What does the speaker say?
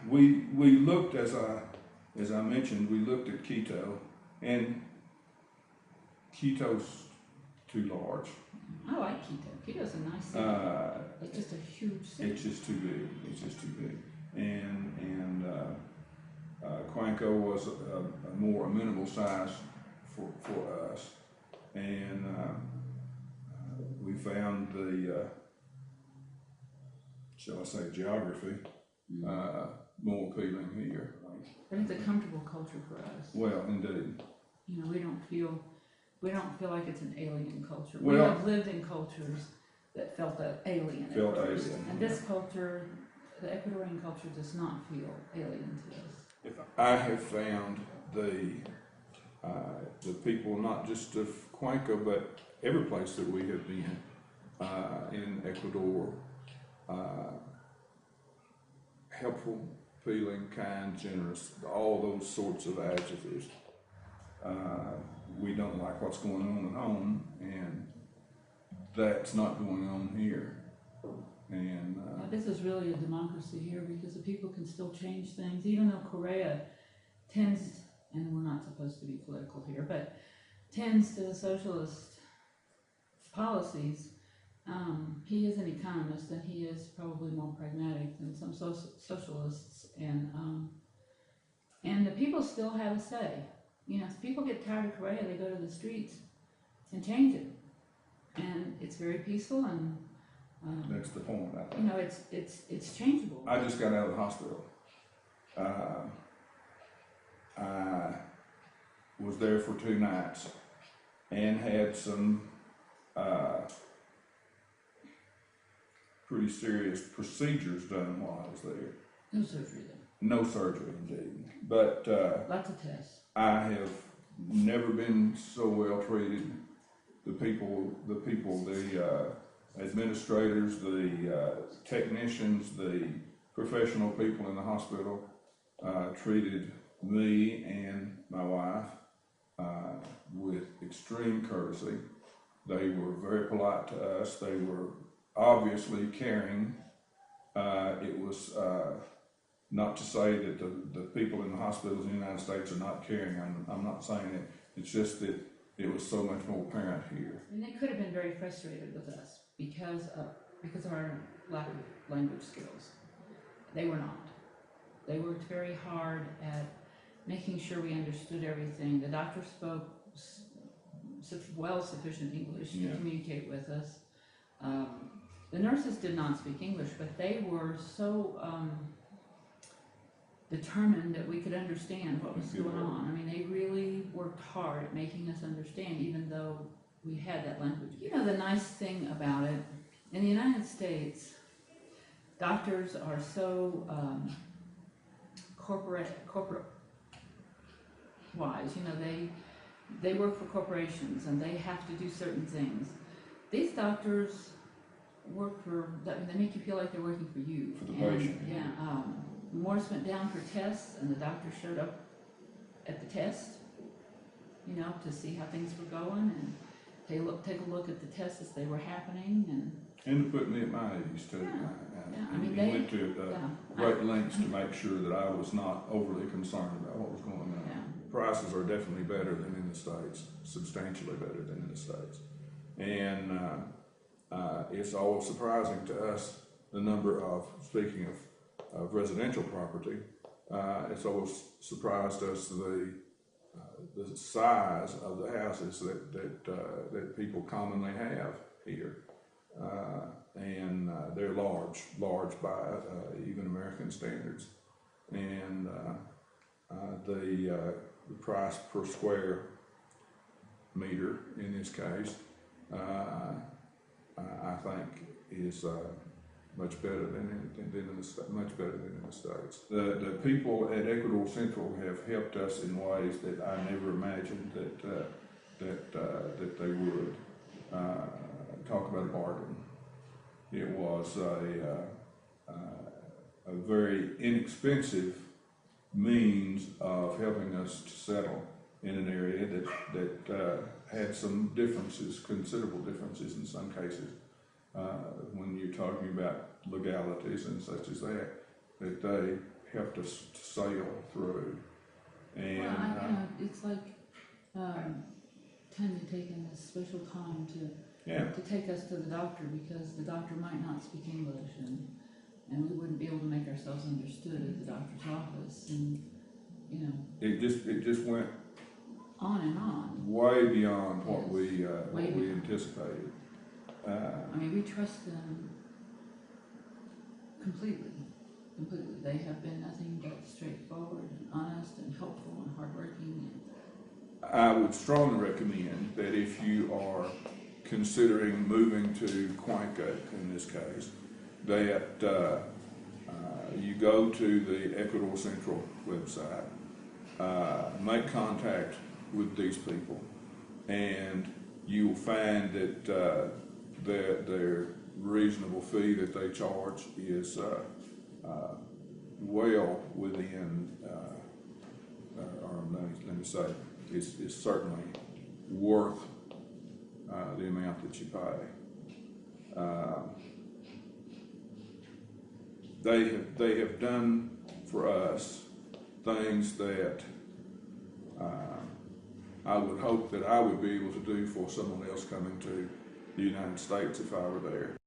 we looked, as I mentioned, we looked at Quito, and Quito's too large. I like Quito. Quito's a nice city. It's just a huge city. It's just too big. It's just too big. And Cuenca was a more amenable size for us, and we found the shall I say geography more appealing here. But it's a comfortable culture for us. Well, indeed. You know, we don't feel like it's an alien culture. Well, we have lived in cultures that felt alien. And this culture, the Ecuadorian culture, does not feel alien to us. I have found the people, not just of Cuenca, but every place that we have been in Ecuador, helpful, appealing, kind, generous, all those sorts of adjectives. We don't like what's going on at home, and that's not going on here. And this is really a democracy here because the people can still change things, even though Correa tends, and we're not supposed to be political here, but tends to the socialist policies. He is an economist, and he is probably more pragmatic than some socialists, and the people still have a say. You know, if people get tired of Correa, they go to the streets and change it, and it's very peaceful, and that's the point, I think. you know, it's changeable. I just got out of the hospital. I was there for 2 nights and had some pretty serious procedures done while I was there. No surgery though. No surgery, indeed. But Lots of tests. I have never been so well treated. The administrators, the technicians, the professional people in the hospital treated me and my wife with extreme courtesy. They were very polite to us. They were obviously caring. It was not to say that the people in the hospitals in the United States are not caring. I'm not saying it. It's just that it was so much more apparent here. And they could have been very frustrated with us because of our lack of language skills. They were not. They worked very hard at making sure we understood everything. The doctor spoke sufficient English to communicate with us. The nurses did not speak English, but they were so determined that we could understand what was going on. I mean, they really worked hard at making us understand, even though we had that language. You know, the nice thing about it, in the United States, doctors are so corporate wise. You know, they work for corporations and they have to do certain things. These doctors work for, they make you feel like they're working for you. For the patient. Yeah. Morris went down for tests, and the doctor showed up at the test, you know, to see how things were going, and take a look at the tests as they were happening, and to put me at my age too. I mean, he went to great lengths to make sure that I was not overly concerned about what was going on. Yeah. Prices are definitely better than in the States, substantially better than in the States, and it's always surprising to us the number of, speaking of residential property, it's always surprised us the size of the houses that people commonly have here, and they're large by even American standards, and the price per square meter in this case, I think is much better than in the States. The people at Ecuador Central have helped us in ways that I never imagined that they would. Talk about a bargain. It was a very inexpensive means of helping us to settle in an area that had some differences, considerable differences in some cases. When you're talking about legalities and such as that they helped us to sail through. And it's like Tanya taking this special time to take us to the doctor, because the doctor might not speak English, and we wouldn't be able to make ourselves understood at the doctor's office, and it just went on and on. way beyond what Yes. we Way beyond. anticipated. I mean, we trust them completely. They have been nothing but straightforward and honest and helpful and hardworking. I would strongly recommend that if you are considering moving to Cuenca, in this case, that you go to the Ecuador Central website, make contact with these people, and you will find that their reasonable fee that they charge is well within, or let me say, is certainly worth the amount that you pay. They have done for us things that I would hope that I would be able to do for someone else coming to the United States if I were there.